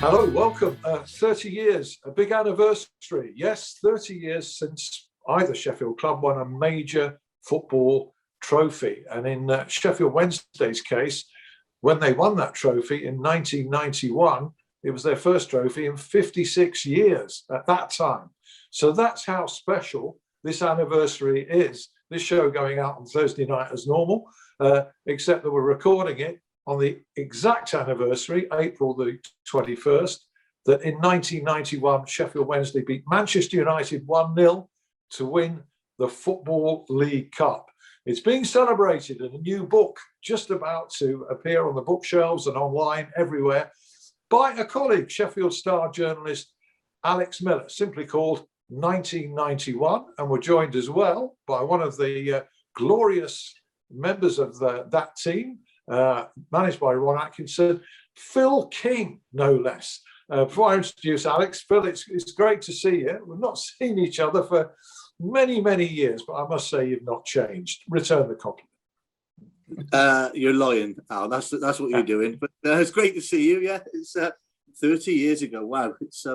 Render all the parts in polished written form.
Hello, welcome. 30 years, a big anniversary. Yes, 30 years since either Sheffield club won a major football trophy. And in Sheffield Wednesday's case, when they won that trophy in 1991, it was their first trophy in 56 years at that time. So that's how special this anniversary is. This show going out on Thursday night as normal, except that we're recording it on the exact anniversary, April the 21st, that in 1991, Sheffield Wednesday beat Manchester United 1-0 to win the Football League Cup. It's being celebrated in a new book just about to appear on the bookshelves and online everywhere by a colleague, Sheffield Star journalist Alex Miller, simply called 1991. And we're joined as well by one of the glorious members of that team, managed by Ron Atkinson, Phil King, no less. Before I introduce Alex, Phil, it's great to see you. We've not seen each other for many, many years, but I must say you've not changed. Return the compliment. You're lying, Al. That's what you're doing. But it's great to see you. Yeah, it's 30 years ago. Wow, it's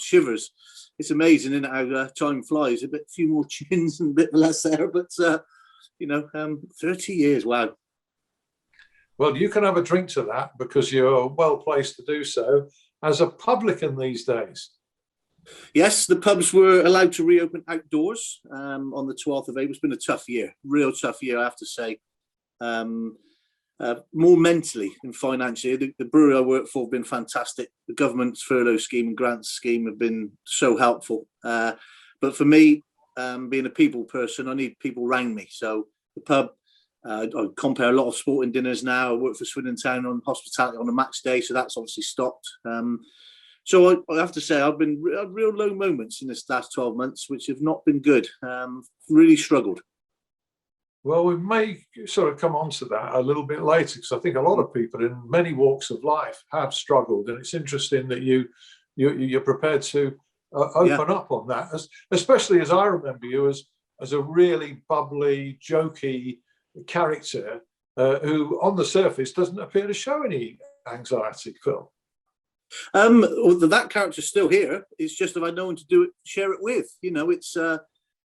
shivers. It's amazing, isn't it, how time flies. A few more chins and a bit less hair, but 30 years. Wow. Well, you can have a drink to that because you're well placed to do so as a publican these days. Yes, the pubs were allowed to reopen outdoors on the 12th of April. It's been a tough year, real tough year, I have to say. More mentally than financially. The brewery I work for have been fantastic. The government's furlough scheme and grants scheme have been so helpful. But for me, being a people person, I need people around me. So the pub, I compare a lot of sporting dinners now. I work for Swindon Town on hospitality on a match day, so that's obviously stopped. So I have to say I've been real low moments in this last 12 months, which have not been good. Really struggled. Well, we may sort of come on to that a little bit later, because I think a lot of people in many walks of life have struggled, and it's interesting that you're prepared to open up on that, especially as I remember you as a really bubbly, jokey character who, on the surface, doesn't appear to show any anxiety, Phil. That character's still here. It's just if I know one to share it with. It's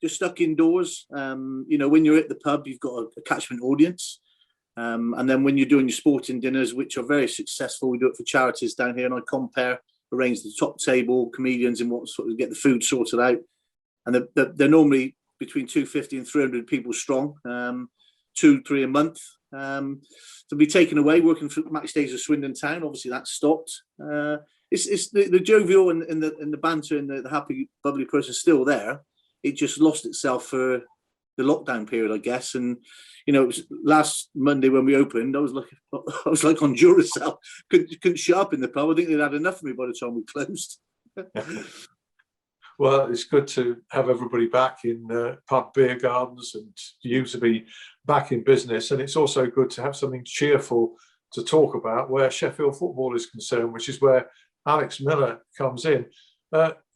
just stuck indoors. When you're at the pub, you've got a catchment audience. And then when you're doing your sporting dinners, which are very successful, we do it for charities down here, and I arrange the top table, comedians, and what sort of get the food sorted out. And they're normally between 250 and 300 people strong, 2-3 a month. To be taken away, working for match days of Swindon Town, obviously that stopped. It's the jovial and the banter and the happy, bubbly person still there. It just lost itself for the lockdown period, I guess. And it was last Monday when we opened, I was like on Duracell. Couldn't shut up in the pub. I think they'd had enough of me by the time we closed. Well, it's good to have everybody back in pub beer gardens and you to be back in business. And it's also good to have something cheerful to talk about where Sheffield football is concerned, which is where Alex Miller comes in.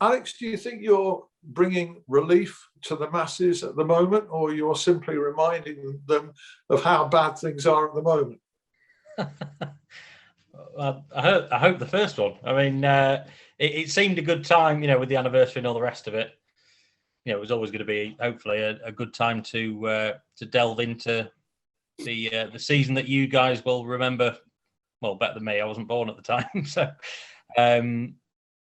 Alex, do you think you're bringing relief to the masses at the moment, or you're simply reminding them of how bad things are at the moment? Well, I hope the first one. I mean, it seemed a good time, with the anniversary and all the rest of it. It was always going to be hopefully a good time to delve into the season that you guys will remember. Well, better than me. I wasn't born at the time, so.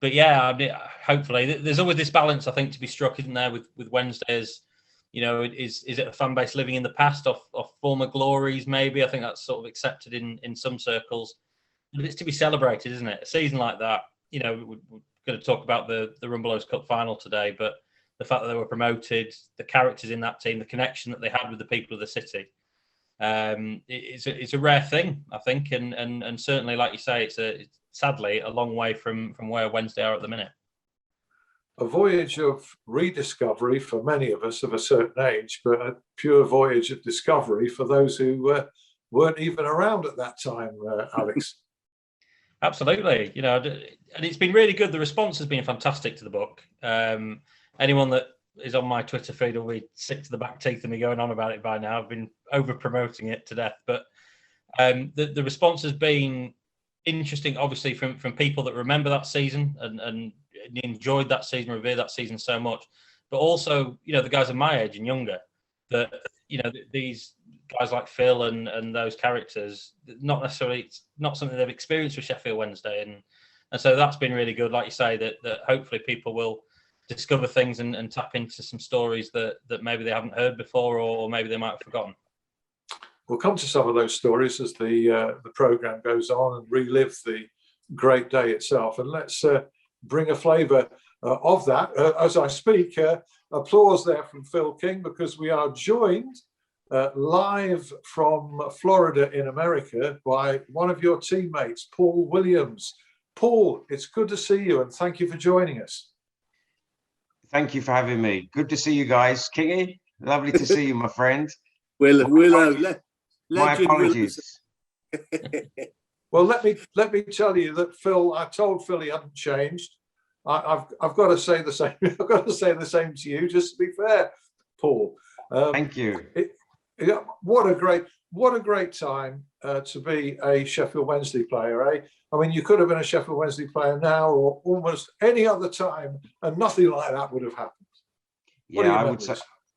But yeah, I mean, hopefully there's always this balance, I think, to be struck, isn't there, with Wednesdays? Is it a fan base living in the past of former glories? Maybe I think that's sort of accepted in some circles. But it's to be celebrated, isn't it? A season like that. We're going to talk about the Rumbelows Cup final today, but the fact that they were promoted, the characters in that team, the connection that they had with the people of the city, it's a rare thing, I think, and certainly, like you say, it's sadly a long way from where Wednesday are at the minute. A voyage of rediscovery for many of us of a certain age, but a pure voyage of discovery for those who weren't even around at that time, Alex. Absolutely, and it's been really good. The response has been fantastic to the book. Anyone that is on my Twitter feed will be sick to the back teeth of me going on about it by now. I've been over promoting it to death, but the response has been interesting, obviously, from people that remember that season and enjoyed that season, revered that season so much, but also, you know, the guys of my age and younger, that, you know, these guys like Phil and those characters, not necessarily, it's not something they've experienced with Sheffield Wednesday, and so that's been really good. Like you say, that hopefully people will discover things and tap into some stories that maybe they haven't heard before, or maybe they might have forgotten. We'll come to some of those stories as the programme goes on and relive the great day itself. And let's bring a flavour of that. As I speak, applause there from Phil King, because we are joined live from Florida in America by one of your teammates, Paul Williams. Paul, it's good to see you, and thank you for joining us. Thank you for having me. Good to see you guys. Kingy, lovely to see you, my friend. My apologies. Well, let me tell you that Phil, I told Phil he hadn't changed. I've got to say the same. I've got to say the same to you, just to be fair, Paul. Thank you. What a great time to be a Sheffield Wednesday player, eh? I mean, you could have been a Sheffield Wednesday player now or almost any other time, and nothing like that would have happened. Yeah,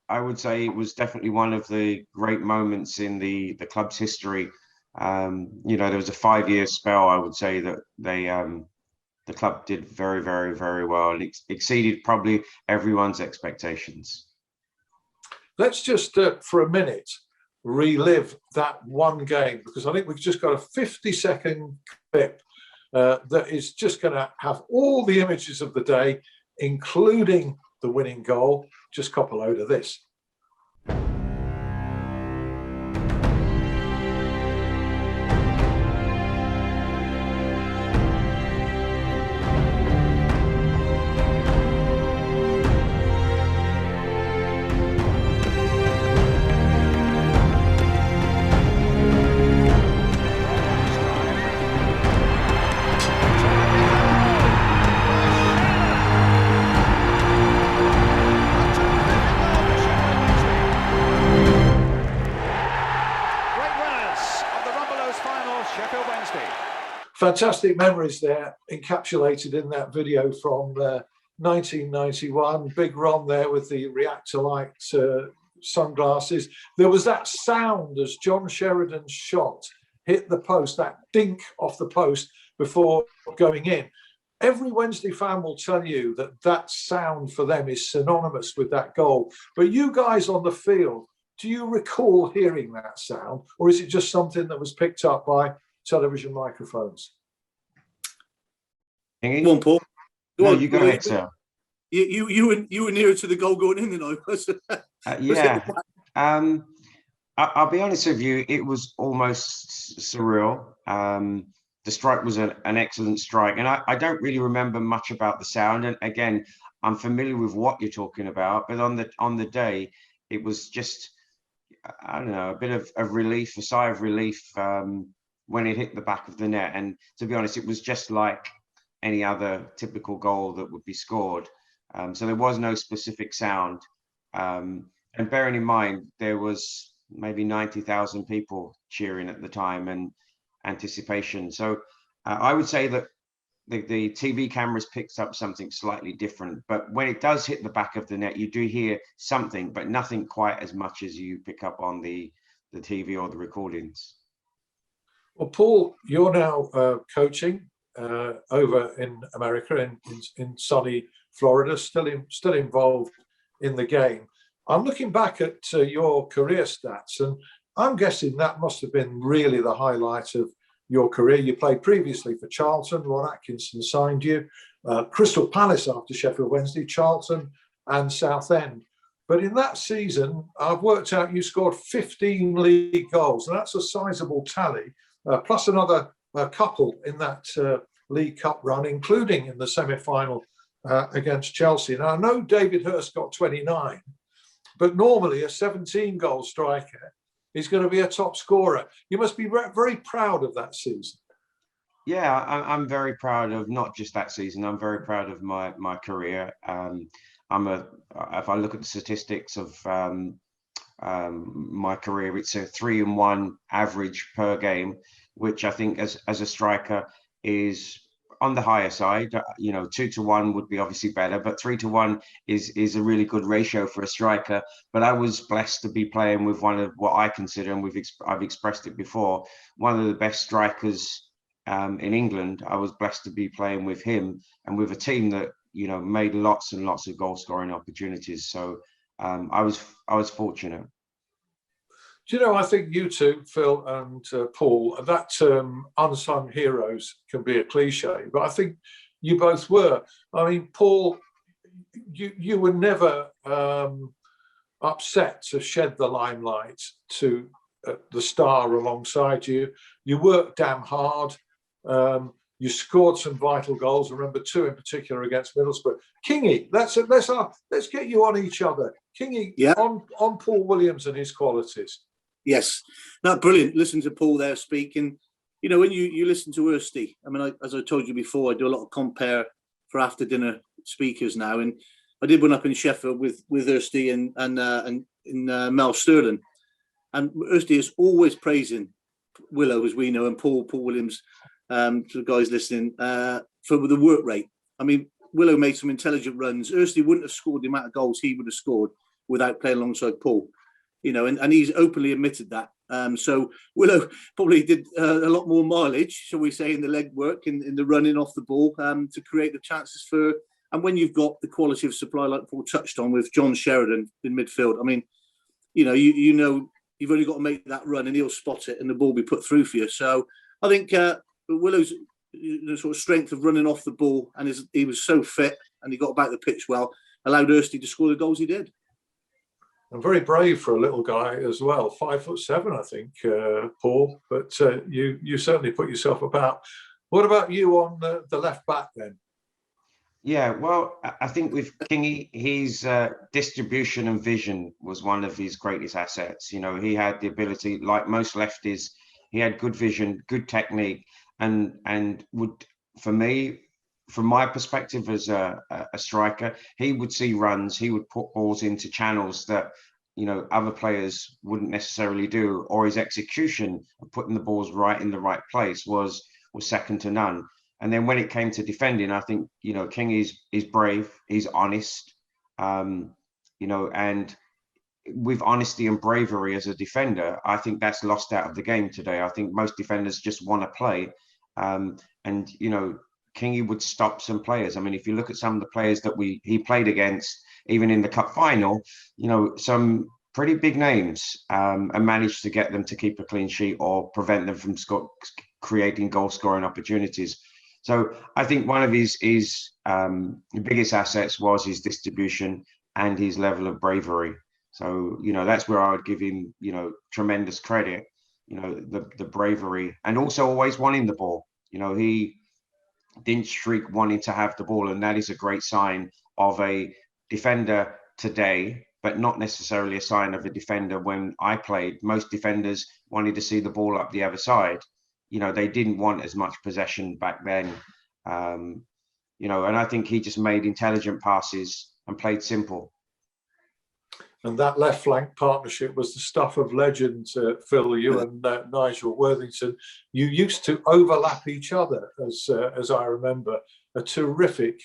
I would say it was definitely one of the great moments in the club's history. You know, there was a 5-year spell, I would say, that the club did very, very, very well. It exceeded probably everyone's expectations. Let's just, for a minute, relive that one game, because I think we've just got a 50-second clip that is just going to have all the images of the day, including the winning goal. Just cop a load of this. Fantastic memories there encapsulated in that video from 1991. Big Ron there with the reactor light sunglasses. There was that sound as John Sheridan's shot hit the post, that dink off the post before going in. Every Wednesday fan will tell you that that sound for them is synonymous with that goal. But you guys on the field, do you recall hearing that sound, or is it just something that was picked up by television microphones? Come on, Paul. You go ahead, sir. You were nearer to the goal going in than I was. Yeah. I'll be honest with you, it was almost surreal. The strike was an excellent strike, and I don't really remember much about the sound. And again, I'm familiar with what you're talking about, but on the day, it was just, I don't know, a bit of relief, a sigh of relief when it hit the back of the net. And to be honest, it was just like any other typical goal that would be scored. So there was no specific sound. And bearing in mind, there was maybe 90,000 people cheering at the time and anticipation. So I would say that the TV cameras picked up something slightly different. But when it does hit the back of the net, you do hear something, but nothing quite as much as you pick up on the TV or the recordings. Well, Paul, you're now coaching over in America, in sunny Florida, still involved in the game. I'm looking back at your career stats, and I'm guessing that must have been really the highlight of your career. You played previously for Charlton. Ron Atkinson signed you. Crystal Palace after Sheffield Wednesday, Charlton and Southend. But in that season, I've worked out you scored 15 league goals, and that's a sizable tally, plus another couple in that League Cup run, including in the semi-final against Chelsea. Now, I know David Hurst got 29, but normally a 17-goal striker is going to be a top scorer. You must be very proud of that season. Yeah, I'm very proud of not just that season. I'm very proud of my career. If I look at the statistics of my career, it's a 3-1 average per game. which I think as a striker is on the higher side. 2-1 would be obviously better, but 3-1 is a really good ratio for a striker. But I was blessed to be playing with one of what I consider, and I've expressed it before, one of the best strikers in England. I was blessed to be playing with him and with a team that made lots and lots of goal scoring opportunities. So I was fortunate. Do you know, I think you two, Phil and Paul, that term unsung heroes can be a cliche, but I think you both were. I mean, Paul, you were never upset to shed the limelight to the star alongside you. You worked damn hard. You scored some vital goals. I remember 2 in particular against Middlesbrough. Kingy, let's get you on each other. Kingy, yeah. on Paul Williams and his qualities. Yes, no, brilliant. Listen to Paul there speaking. When you listen to Ursty, I mean, as I told you before, I do a lot of compare for after dinner speakers now, and I did one up in Sheffield with Ursty and Mel Sterling, and Ursty is always praising Willow, as we know, and Paul Williams, to the guys listening, for the work rate. I mean, Willow made some intelligent runs. Ursty wouldn't have scored the amount of goals he would have scored without playing alongside Paul. And he's openly admitted that. So Willow probably did a lot more mileage, shall we say, in the leg work, in the running off the ball, to create the chances for. And when you've got the quality of supply like Paul touched on with John Sheridan in midfield, I mean, you've only got to make that run and he'll spot it and the ball will be put through for you. So I think Willow's sort of strength of running off the ball and he was so fit and he got about the pitch well, allowed Ursty to score the goals he did. And very brave for a little guy as well, 5'7", I think, Paul. But you certainly put yourself about. What about you on the left back then? Yeah, well, I think with Kingy, his distribution and vision was one of his greatest assets. He had the ability, like most lefties, he had good vision, good technique, and would, for me, from my perspective as a striker, he would see runs, he would put balls into channels that, other players wouldn't necessarily do, or his execution of putting the balls right in the right place was second to none. And then when it came to defending, I think, King is brave, he's honest, and with honesty and bravery as a defender, I think that's lost out of the game today. I think most defenders just want to play, Kingy would stop some players. I mean, if you look at some of the players that he played against, even in the cup final, some pretty big names, and managed to get them to keep a clean sheet or prevent them from creating goal scoring opportunities. So I think one of his biggest assets was his distribution and his level of bravery. So, that's where I would give him, tremendous credit, the bravery, and also always wanting the ball. He didn't shriek wanting to have the ball, and that is a great sign of a defender today, but not necessarily a sign of a defender when I played. Most defenders wanted to see the ball up the other side. They didn't want as much possession back then. And I think he just made intelligent passes and played simple. And that left flank partnership was the stuff of legend, Phil. You and Nigel Worthington. You used to overlap each other, as I remember. A terrific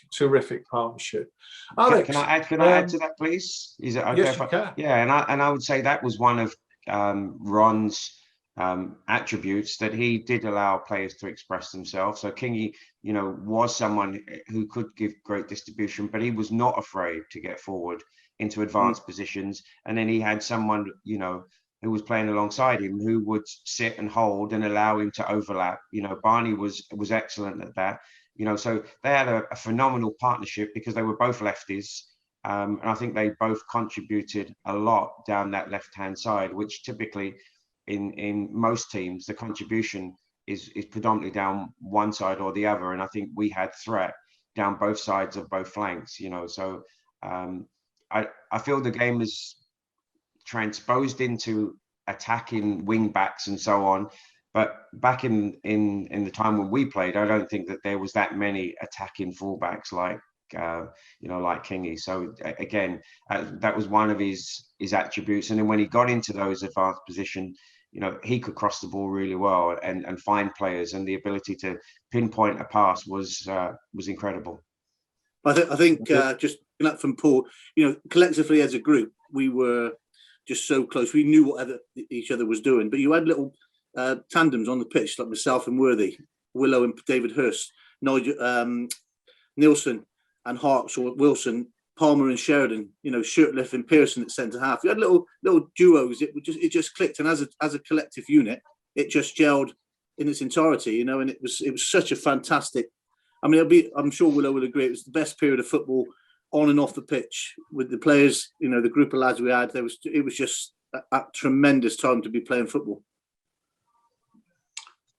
partnership. Alex, can I add to that, please? Is it okay? Yes, you can. Yeah, and I would say that was one of Ron's attributes, that he did allow players to express themselves. So Kingy, was someone who could give great distribution, but he was not afraid to get forward into advanced positions. And then he had someone, who was playing alongside him who would sit and hold and allow him to overlap. Barney was excellent at that. So they had a phenomenal partnership because they were both lefties. And I think they both contributed a lot down that left-hand side, which typically in most teams, the contribution is predominantly down one side or the other. And I think we had threat down both sides of both flanks, So I feel the game is transposed into attacking wing backs and so on. But back in the time when we played, I don't think that there was that many attacking fullbacks like Kingy. So again, that was one of his attributes. And then when he got into those advanced positions, he could cross the ball really well and find players, and the ability to pinpoint a pass was incredible. I think just looking at from Paul, collectively as a group, we were just so close. We knew what each other was doing, but you had little tandems on the pitch, like myself and Worthy, Willow and David Hurst, Nigel, Nielsen and Harks or Wilson, Palmer and Sheridan, Shirtliff and Pearson at centre half. You had little duos. It just clicked, and as a collective unit, it just gelled in its entirety. And it was such a fantastic. I mean, I'm sure Willow will agree. It was the best period of football on and off the pitch with the players. The group of lads we had. It was just a tremendous time to be playing football.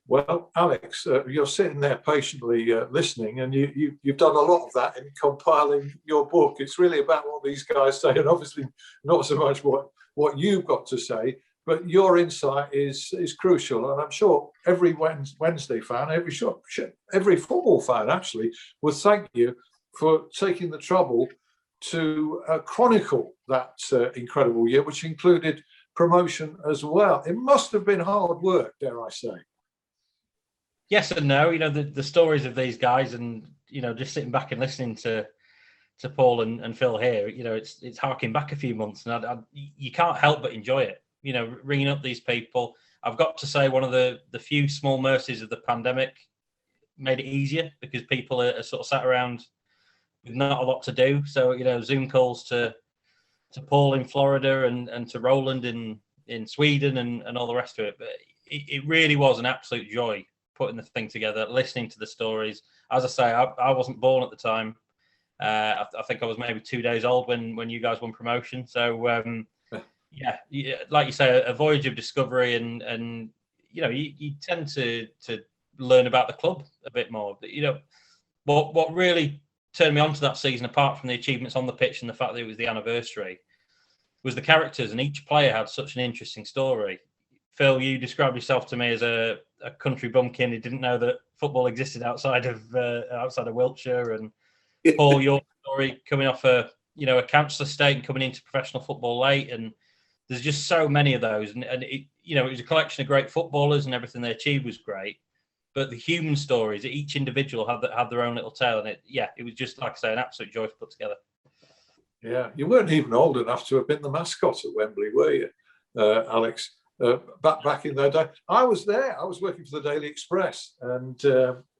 Well, Alex, you're sitting there patiently listening, and you've done a lot of that in compiling your book. It's really about what these guys say, and obviously not so much what you've got to say, but your insight is crucial. And I'm sure every Wednesday fan, every football fan actually, would thank you for taking the trouble to chronicle that incredible year, which included promotion as well. It must have been hard work, dare I say. Yes and no. The stories of these guys, and just sitting back and listening to Paul and Phil here, it's harking back a few months, and you can't help but enjoy it. Ringing up these people. I've got to say, one of the few small mercies of the pandemic made it easier, because people are sort of sat around with not a lot to do. So Zoom calls to Paul in Florida and to Roland in Sweden and all the rest of it. But it really was an absolute joy putting the thing together, listening to the stories. As I say, I wasn't born at the time. I think I was maybe 2 days old when you guys won promotion. So yeah, like you say, a voyage of discovery, and you tend to learn about the club a bit more. What really turned me on to that season, apart from the achievements on the pitch and the fact that it was the anniversary, was the characters, and each player had such an interesting story. Phil, you described yourself to me as a country bumpkin who didn't know that football existed outside of Wiltshire, and Paul, your story coming off a council estate and coming into professional football late, and there's just so many of those, and it was a collection of great footballers, and everything they achieved was great, but the human stories, each individual had their own little tale, and it was just, like I say, an absolute joy to put together. Yeah, you weren't even old enough to have been the mascot at Wembley, were you, Alex? Back in that day, I was there. I was working for the Daily Express, and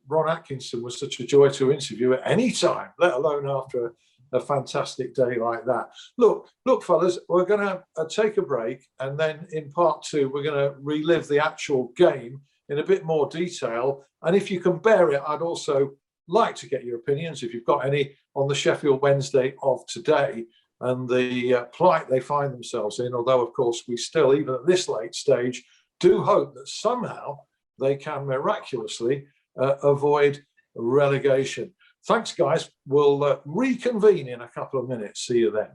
Ron Atkinson was such a joy to interview at any time, let alone after a fantastic day like that. Look, fellas, we're going to take a break, and then in part two, we're going to relive the actual game in a bit more detail. And if you can bear it, I'd also like to get your opinions, if you've got any, on the Sheffield Wednesday of today and the plight they find themselves in. Although, of course, we still, even at this late stage, do hope that somehow they can miraculously avoid relegation. Thanks, guys. We'll reconvene in a couple of minutes. See you then.